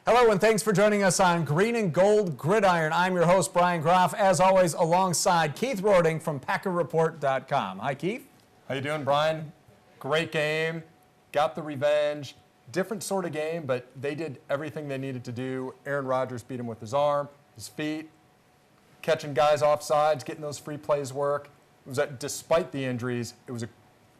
Hello and thanks for joining us on Green and Gold Gridiron. I'm your host, Brian Groff, as always, alongside Keith Roding from PackerReport.com. Hi, Keith. How you doing, Brian? Great game. Got the revenge. Different sort of game, but they did everything they needed to do. Aaron Rodgers beat him with his arm, his feet, catching guys off sides, getting those free plays work. It was despite the injuries, it was an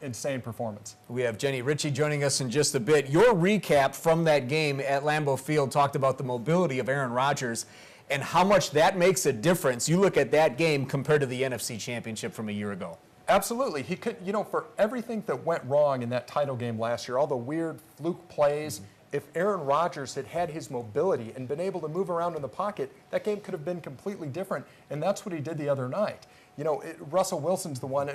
insane performance. We have Jenny Ritchie joining us in just a bit. Your recap from that game at Lambeau Field talked about the mobility of Aaron Rodgers and how much that makes a difference. You look at that game compared to the NFC Championship from a year ago. Absolutely. He could, for everything that went wrong in that title game last year, all the weird fluke plays, if Aaron Rodgers had had his mobility and been able to move around in the pocket, that game could have been completely different, and that's what he did the other night. Russell Wilson's the one,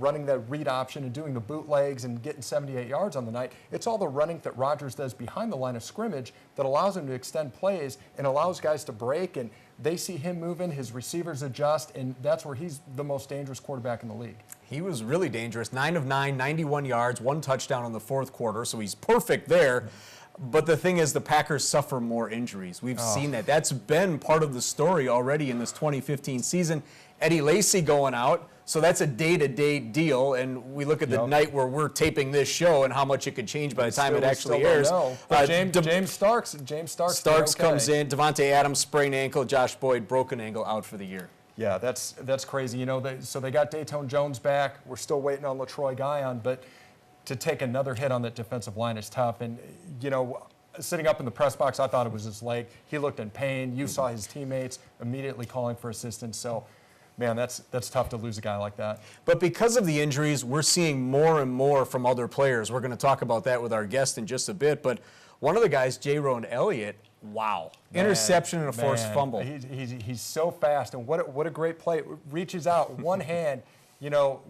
running that read option and doing the bootlegs and getting 78 yards on the night. It's all the running that Rodgers does behind the line of scrimmage that allows him to extend plays and allows guys to break, and they see him moving, his receivers adjust, and that's where he's the most dangerous quarterback in the league. He was really dangerous. 9 of 9, 91 yards, 1 touchdown in the fourth quarter, so he's perfect there. But the thing is, the Packers suffer more injuries. We've seen that. That's been part of the story already in this 2015 season. Eddie Lacy going out, so that's a day-to-day deal. And we look at the night where we're taping this show and how much it could change by the time it actually airs. But James Starks comes in. Devontae Adams sprained ankle. Josh Boyd broken ankle, out for the year. Yeah, that's crazy. So they got Dayton Jones back. We're still waiting on LaTroy Guion, but to take another hit on that defensive line is tough. And, sitting up in the press box, I thought it was his leg. He looked in pain. You saw his teammates immediately calling for assistance. So, man, that's tough to lose a guy like that. But because of the injuries, we're seeing more and more from other players. We're going to talk about that with our guest in just a bit. But one of the guys, J-Ron Elliott, wow. Interception and a forced fumble. He's so fast, and what a great play. It reaches out, one hand.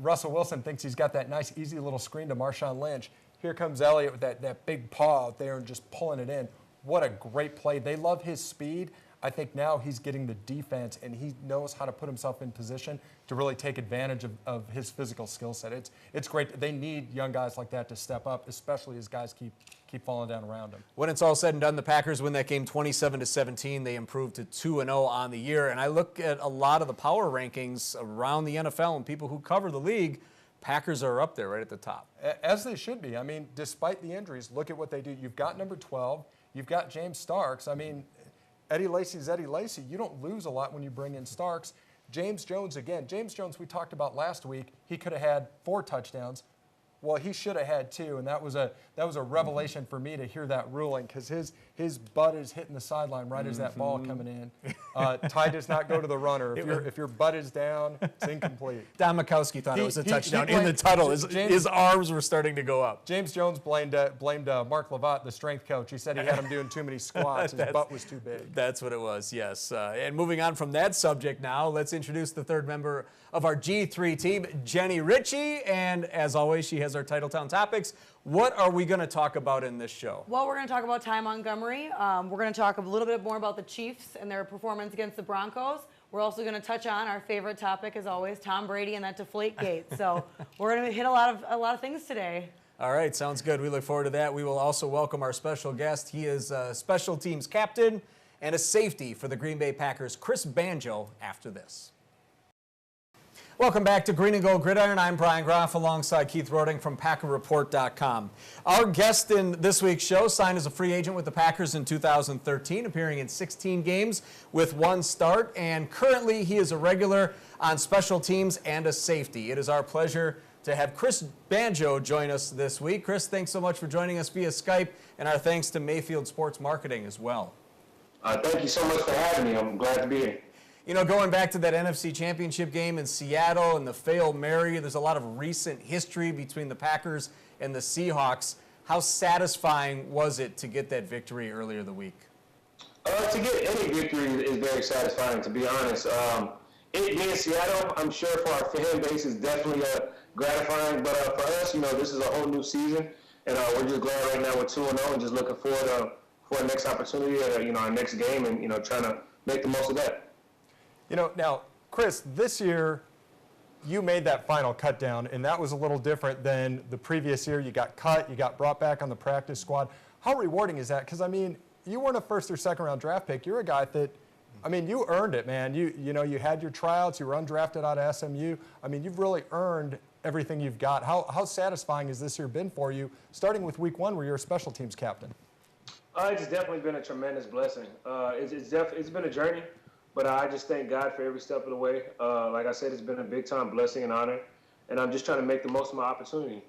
Russell Wilson thinks he's got that nice, easy little screen to Marshawn Lynch. Here comes Elliott with that big paw out there and just pulling it in. What a great play. They love his speed. I think now he's getting the defense, and he knows how to put himself in position to really take advantage of his physical skill set. It's great. They need young guys like that to step up, especially as guys keep falling down around him. When it's all said and done, the Packers win that game 27-17. They improved to 2-0 on the year. And I look at a lot of the power rankings around the NFL and people who cover the league. Packers are up there right at the top. As they should be. I mean, despite the injuries, look at what they do. You've got number 12. You've got James Starks. I mean, Eddie Lacy's Eddie Lacy. You don't lose a lot when you bring in Starks. James Jones, again. James Jones, we talked about last week. He could have had 4 touchdowns. Well, he should have had 2, and that was a revelation for me to hear that ruling, because his butt is hitting the sideline right as that ball coming in. Tie does not go to the runner. If your butt is down, it's incomplete. Don Mikowski thought it was a touchdown in the tunnel. His arms were starting to go up. James Jones blamed Mark Lavatt, the strength coach. He said he had him doing too many squats. His butt was too big. That's what it was, yes. And moving on from that subject now, let's introduce the third member of our G3 team, Jenny Ritchie. And as always, she has our Titletown topics. What are we going to talk about in this show? Well, we're going to talk about Ty Montgomery. We're going to talk a little bit more about the Chiefs and their performance against the Broncos. We're also going to touch on our favorite topic, as always, Tom Brady and that Deflategate. So we're going to hit a lot of things today. All right, sounds good. We look forward to that. We will also welcome our special guest. He is a special teams captain and a safety for the Green Bay Packers, Chris Banjo, after this. Welcome back to Green and Gold Gridiron. I'm Brian Groff alongside Keith Roding from PackerReport.com. Our guest in this week's show signed as a free agent with the Packers in 2013, appearing in 16 games with 1 start, and currently he is a regular on special teams and a safety. It is our pleasure to have Chris Banjo join us this week. Chris, thanks so much for joining us via Skype, and our thanks to Mayfield Sports Marketing as well. Thank you so much for having me. I'm glad to be here. Going back to that NFC Championship game in Seattle and the Fail Mary, there's a lot of recent history between the Packers and the Seahawks. How satisfying was it to get that victory earlier the week? To get any victory is very satisfying, to be honest. It being Seattle, I'm sure for our fan base is definitely gratifying. But for us, this is a whole new season, and we're just glad right now we're 2-0 and just looking forward for our next opportunity, our next game, and trying to make the most of that. Now, Chris, this year you made that final cut down, and that was a little different than the previous year. You got cut, you got brought back on the practice squad. How rewarding is that? Because, you weren't a first or second round draft pick. You're a guy that, I mean, you earned it, man. You know, you had your tryouts. You were undrafted out of SMU. I mean, you've really earned everything you've got. How satisfying has this year been for you, starting with week 1 where you're a special teams captain? It's definitely been a tremendous blessing. It's been a journey, but I just thank God for every step of the way. Like I said, it's been a big-time blessing and honor, and I'm just trying to make the most of my opportunity.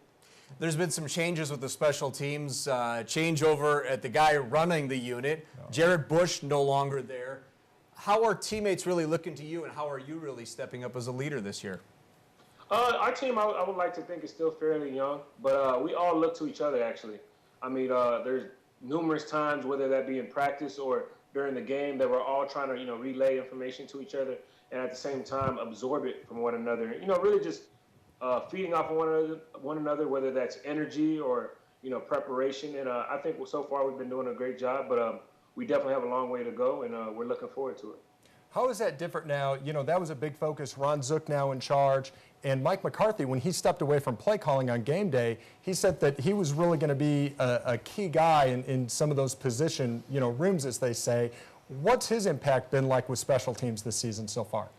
There's been some changes with the special teams, changeover at the guy running the unit. Jared Bush no longer there. How are teammates really looking to you, and how are you really stepping up as a leader this year? Our team, I would like to think, is still fairly young, but we all look to each other, actually. I mean, there's numerous times, whether that be in practice or during the game, that we're all trying to, relay information to each other and at the same time absorb it from one another. Really just feeding off of one another, whether that's energy or, preparation. And I think so far we've been doing a great job, but we definitely have a long way to go, and we're looking forward to it. How is that different now? That was a big focus. Ron Zook now in charge. And Mike McCarthy, when he stepped away from play calling on game day, he said that he was really going to be a key guy in some of those position, rooms, as they say. What's his impact been like with special teams this season so far?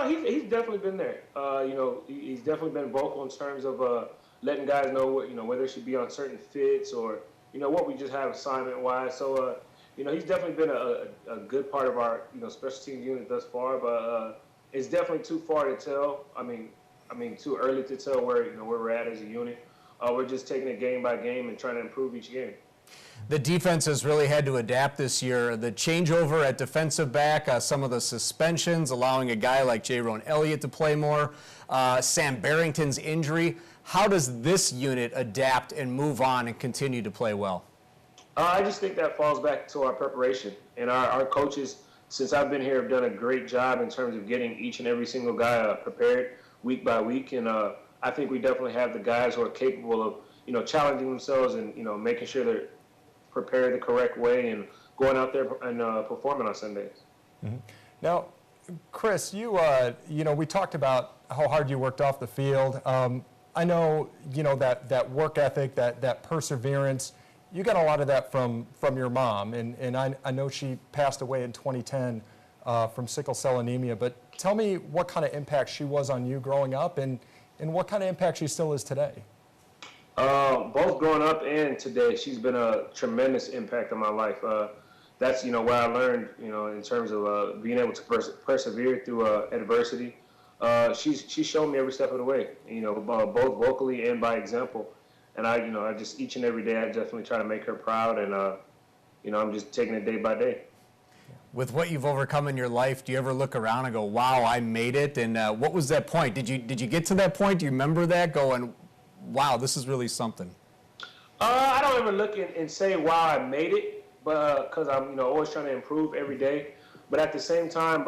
He's definitely been there. He's definitely been vocal in terms of letting guys know whether it should be on certain fits or, what we just have assignment-wise. So, he's definitely been a good part of our, special teams unit thus far, but it's definitely too far to tell. I mean, too early to tell where we're at as a unit. We're just taking it game by game and trying to improve each game. The defense has really had to adapt this year. The changeover at defensive back, some of the suspensions, allowing a guy like Jaron Elliott to play more, Sam Barrington's injury. How does this unit adapt and move on and continue to play well? I just think that falls back to our preparation. And our coaches, since I've been here, have done a great job in terms of getting each and every single guy prepared week by week. And I think we definitely have the guys who are capable of, challenging themselves and, making sure they're prepared the correct way and going out there and performing on Sundays. Mm-hmm. Now, Chris, we talked about how hard you worked off the field. I know, that work ethic, that perseverance. You got a lot of that from your mom, and I know she passed away in 2010 from sickle cell anemia, but tell me what kind of impact she was on you growing up and what kind of impact she still is today. Both growing up and today, she's been a tremendous impact on my life. That's, what I learned, in terms of being able to persevere through adversity. She's shown me every step of the way, both vocally and by example. And I just each and every day, I definitely try to make her proud, and I'm just taking it day by day. With what you've overcome in your life, do you ever look around and go, "Wow, I made it"? And what was that point? Did you get to that point? Do you remember that going, "Wow, this is really something"? I don't ever look and say, "Wow, I made it," but because I'm always trying to improve every day. But at the same time,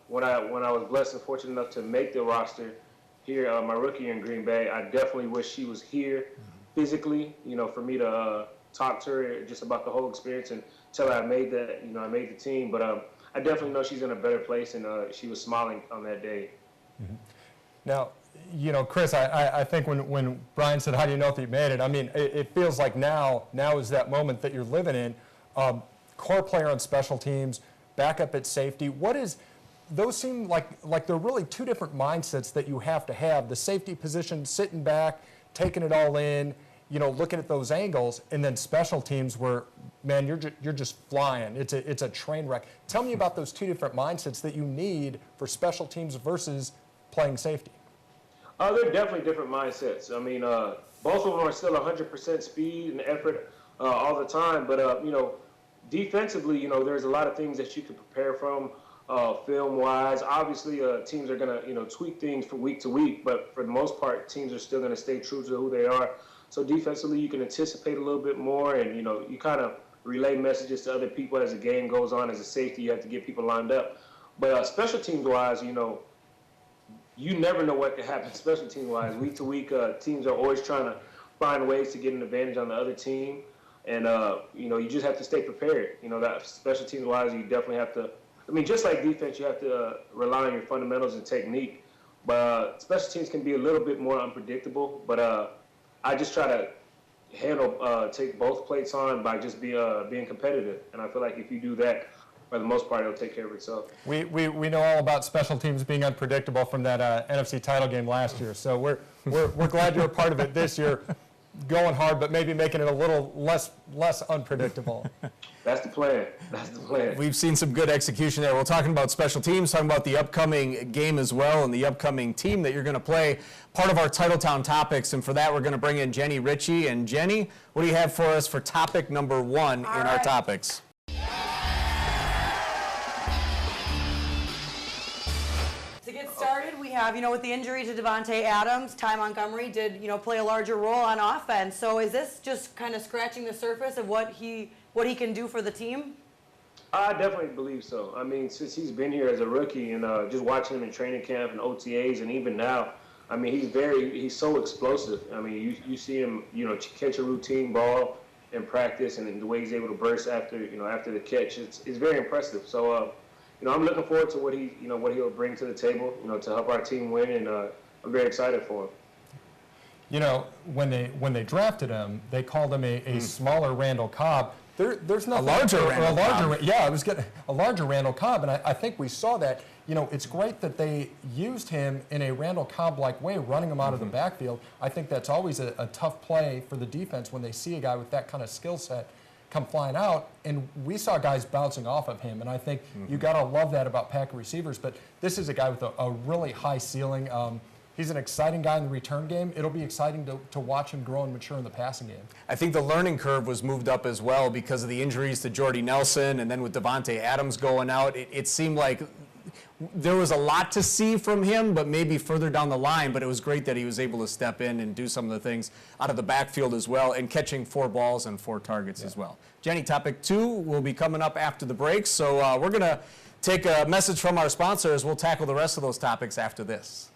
when I was blessed and fortunate enough to make the roster here, my rookie year in Green Bay, I definitely wish she was here. Physically, for me to talk to her just about the whole experience and tell her I made that, I made the team. But I definitely know she's in a better place, and she was smiling on that day. Mm-hmm. Now, Chris, I think when Brian said, "How do you know if you made it?" I mean, it feels like now is that moment that you're living in. Core player on special teams, backup at safety. Those seem like they're really two different mindsets that you have to have. The safety position, sitting back, taking it all in, looking at those angles, and then special teams where, man, you're just flying. It's a train wreck. Tell me about those two different mindsets that you need for special teams versus playing safety. They're definitely different mindsets. I mean, both of them are still 100% speed and effort all the time, but defensively, there's a lot of things that you can prepare from. Film-wise, obviously, teams are going to, tweak things from week to week, but for the most part, teams are still going to stay true to who they are. So defensively, you can anticipate a little bit more, and, you kind of relay messages to other people as the game goes on. As a safety, you have to get people lined up. But special teams-wise, you never know what could happen special teams-wise. Week to week, teams are always trying to find ways to get an advantage on the other team, and, you just have to stay prepared. That special teams-wise, you definitely have to. I mean, just like defense, you have to rely on your fundamentals and technique. But special teams can be a little bit more unpredictable. But I just try to, take both plates on by just being competitive. And I feel like if you do that, for the most part, it'll take care of itself. We know all about special teams being unpredictable from that NFC title game last year. So we're glad you're a part of it this year, going hard, but maybe making it a little less unpredictable. That's the plan. That's the plan. We've seen some good execution there. We're talking about special teams, talking about the upcoming game as well and the upcoming team that you're going to play, part of our Titletown topics. And for that, we're going to bring in Jenny Ritchie. And Jenny, what do you have for us for topic number 1 in our topics? To get started, we have, with the injury to Davante Adams, Ty Montgomery did, play a larger role on offense. So is this just kind of scratching the surface of what he can do for the team? I definitely believe so. I mean, since he's been here as a rookie and just watching him in training camp and OTAs and even now, I mean, he's so explosive. I mean, you see him, catch a routine ball in practice and the way he's able to burst after the catch. It's very impressive. So, I'm looking forward to what he'll bring to the table, to help our team win, and I'm very excited for him. When they drafted him, they called him a smaller Randall Cobb. There's nothing. A larger Randall Cobb. Yeah, I was getting a larger Randall Cobb, and I think we saw that. It's great that they used him in a Randall Cobb-like way, running him out of the backfield. I think that's always a tough play for the defense when they see a guy with that kind of skill set come flying out, and we saw guys bouncing off of him, and I think you got to love that about Packer receivers, but this is a guy with a really high ceiling. He's an exciting guy in the return game. It'll be exciting to watch him grow and mature in the passing game. I think the learning curve was moved up as well because of the injuries to Jordy Nelson, and then with Davante Adams going out, it seemed like there was a lot to see from him, but maybe further down the line. But it was great that he was able to step in and do some of the things out of the backfield as well, and catching 4 balls and 4 targets as well. Jenny, topic 2 will be coming up after the break. So we're going to take a message from our sponsors. We'll tackle the rest of those topics after this.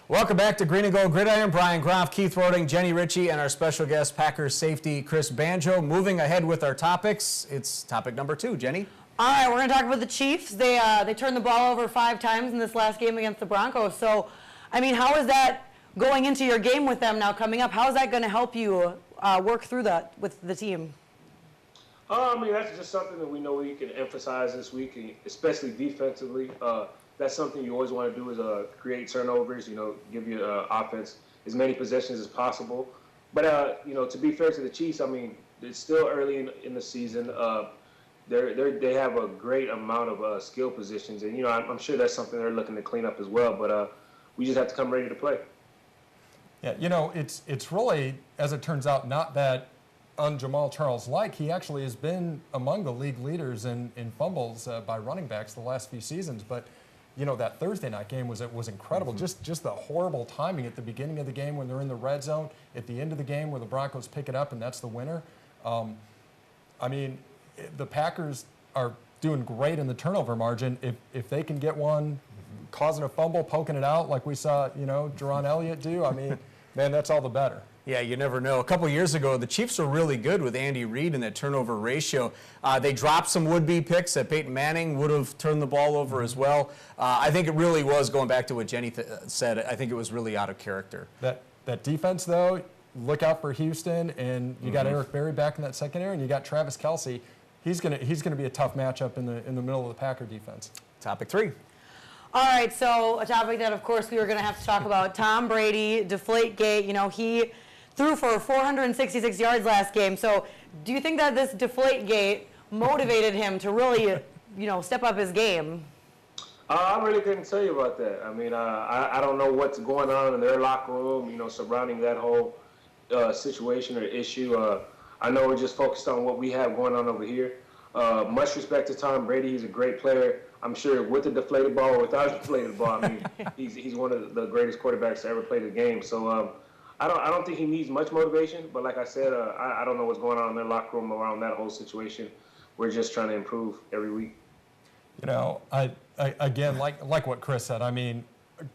Welcome back to Green and Gold Gridiron. Brian Groff, Keith Roding, Jenny Ritchie, and our special guest, Packers safety Chris Banjo. Moving ahead with our topics, it's topic number 2. Jenny? All right, we're going to talk about the Chiefs. They turned the ball over 5 times in this last game against the Broncos. So, I mean, how is that going into your game with them now coming up? How is that going to help you work through that with the team? I mean, that's just something that we know we can emphasize this week, especially defensively. That's something you always want to do is create turnovers, give your offense as many possessions as possible. But, to be fair to the Chiefs, I mean, it's still early in the season. They have a great amount of skill positions. And, I'm sure that's something they're looking to clean up as well. But we just have to come ready to play. Yeah, it's really, as it turns out, not that Jamal Charles-like. He actually has been among the league leaders in fumbles by running backs the last few seasons. But that Thursday night game was incredible. Just the horrible timing at the beginning of the game when they're in the red zone, at the end of the game where the Broncos pick it up and that's the winner. I mean, the Packers are doing great in the turnover margin. If they can get one causing a fumble, poking it out like we saw, Jerron Elliott do, I mean, man, that's all the better. Yeah, you never know. A couple years ago, the Chiefs were really good with Andy Reid in that turnover ratio. They dropped some would-be picks that Peyton Manning would have turned the ball over as well. I think it really was, going back to what Jenny said, I think it was really out of character. That defense, though, look out for Houston, and you got Eric Berry back in that secondary, and you got Travis Kelce. He's gonna be a tough matchup in the middle of the Packer defense. Topic 3. All right, so a topic that, of course, we were going to have to talk about, Tom Brady, Deflategate. He threw for 466 yards last game. So do you think that this Deflategate motivated him to really, step up his game? I really couldn't tell you about that. I mean, I don't know what's going on in their locker room, surrounding that whole situation or issue. I know we're just focused on what we have going on over here. Much respect to Tom Brady. He's a great player. I'm sure with a deflated ball or without a deflated ball, I mean, he's one of the greatest quarterbacks to ever play the game. So I don't think he needs much motivation. But like I said, I don't know what's going on in their locker room around that whole situation. We're just trying to improve every week. I again, like what Chris said, I mean,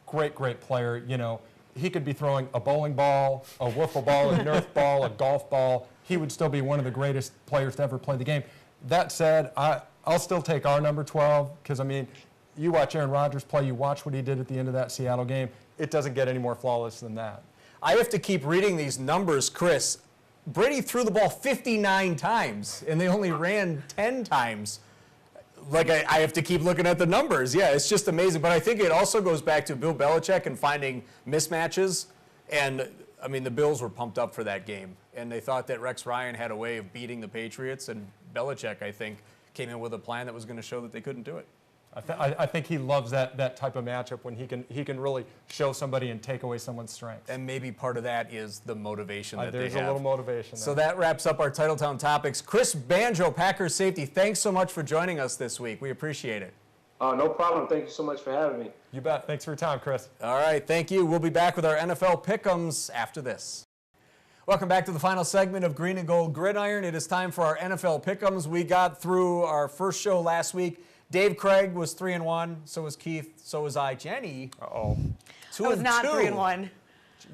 great player. He could be throwing a bowling ball, a wiffle ball, a Nerf ball, a golf ball. He would still be one of the greatest players to ever play the game. That said, I'll still take our number 12 because, I mean, you watch Aaron Rodgers play, you watch what he did at the end of that Seattle game. It doesn't get any more flawless than that. I have to keep reading these numbers, Chris. Brady threw the ball 59 times, and they only ran 10 times. Like, I have to keep looking at the numbers. Yeah, it's just amazing. But I think it also goes back to Bill Belichick and finding mismatches. And, I mean, the Bills were pumped up for that game. And they thought that Rex Ryan had a way of beating the Patriots. And Belichick, I think, came in with a plan that was going to show that they couldn't do it. I think he loves that type of matchup when he can really show somebody and take away someone's strengths. And maybe part of that is the motivation that they have. There's a little motivation there. So that wraps up our Titletown topics. Chris Banjo, Packers safety, thanks so much for joining us this week. We appreciate it. No problem. Thank you so much for having me. You bet. Thanks for your time, Chris. All right, thank you. We'll be back with our NFL Pick'ems after this. Welcome back to the final segment of Green and Gold Gridiron. It is time for our NFL Pick'ems. We got through our first show last week. Dave Craig was 3-1. So was Keith. So was I. Jenny. Uh-oh. 2-2. I was not 3-1.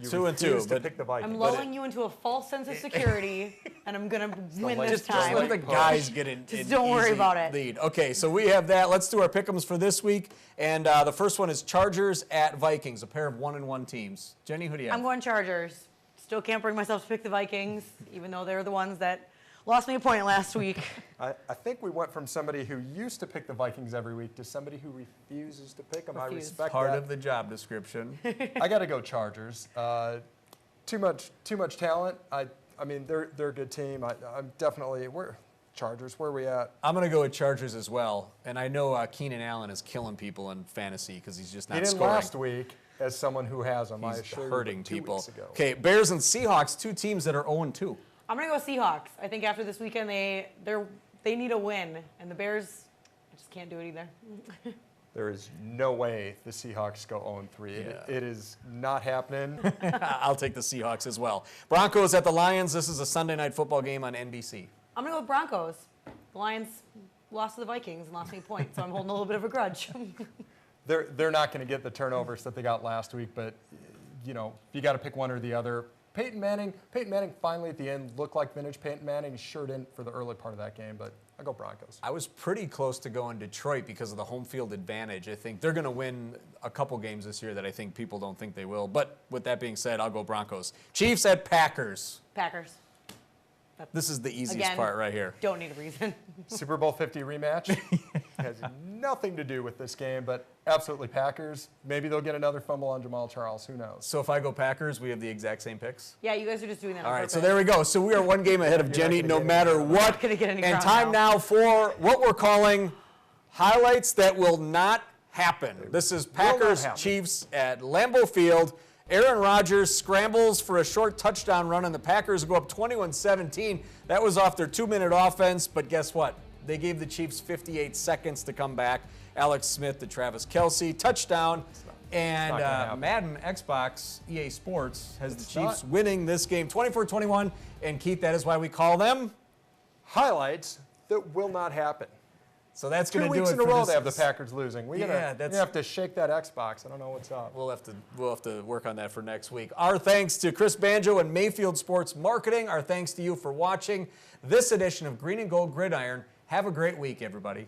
2-2. But pick the Vikings. I'm lulling you into a false sense of security, and I'm going to win this Just time. let the guys get in. Just don't worry about it. Lead. Okay, so we have that. Let's do our pick'ems for this week. And the first one is Chargers at Vikings, a pair of 1-1 teams. Jenny, who do you have? I'm going Chargers. Still can't bring myself to pick the Vikings, even though they're the ones that lost me a point last week. I think we went from somebody who used to pick the Vikings every week to somebody who refuses to pick them. I respect Part that. of the job description. I got to go Chargers. Too much talent. I mean, they're a good team. I'm definitely Chargers. Where are we at? I'm going to go with Chargers as well. And I know Keenan Allen is killing people in fantasy because he's just not He didn't scoring. last week as someone who has them. I He's assure hurting you, 2 people. weeks ago. Okay, Bears and Seahawks, two teams that are 0-2. I'm going to go Seahawks. I think after this weekend, they need a win, and the Bears just can't do it either. There is no way the Seahawks go 0-3. Yeah. It is not happening. I'll take the Seahawks as well. Broncos at the Lions. This is a Sunday night football game on NBC. I'm going to go with Broncos. The Lions lost to the Vikings and lost me a point, so I'm holding a little bit of a grudge. They're not going to get the turnovers that they got last week, but you got to pick one or the other. Peyton Manning finally at the end looked like vintage Peyton Manning. He sure didn't for the early part of that game, but I go Broncos. I was pretty close to going Detroit because of the home field advantage. I think they're going to win a couple games this year that I think people don't think they will. But with that being said, I'll go Broncos. Chiefs at Packers. Packers. This is the easiest Again, part right here. Don't need a reason. Super Bowl 50 rematch has nothing to do with this game, but absolutely Packers. Maybe they'll get another fumble on Jamal Charles. Who knows? So if I go Packers, we have the exact same picks. Yeah, you guys are just doing that All on right, purpose. so there we go. So we are one game ahead of Jenny not no gonna get matter any what. Not gonna get any And ground time now. now for what we're calling highlights that will not happen. This is Packers happen. Chiefs at Lambeau Field. Aaron Rodgers scrambles for a short touchdown run, and the Packers go up 21-17. That was off their 2-minute offense, but guess what? They gave the Chiefs 58 seconds to come back. Alex Smith to Travis Kelce, touchdown. And not gonna happen. Madden Xbox EA Sports has the Chiefs winning this game 24-21. And Keith, that is why we call them. Highlights that will not happen. So that's 2 going to do it weeks in a for row this- they have the Packers losing. We Yeah, that's- have to shake that Xbox. I don't know what's up. We'll have to work on that for next week. Our thanks to Chris Banjo and Mayfield Sports Marketing. Our thanks to you for watching this edition of Green and Gold Gridiron. Have a great week, everybody.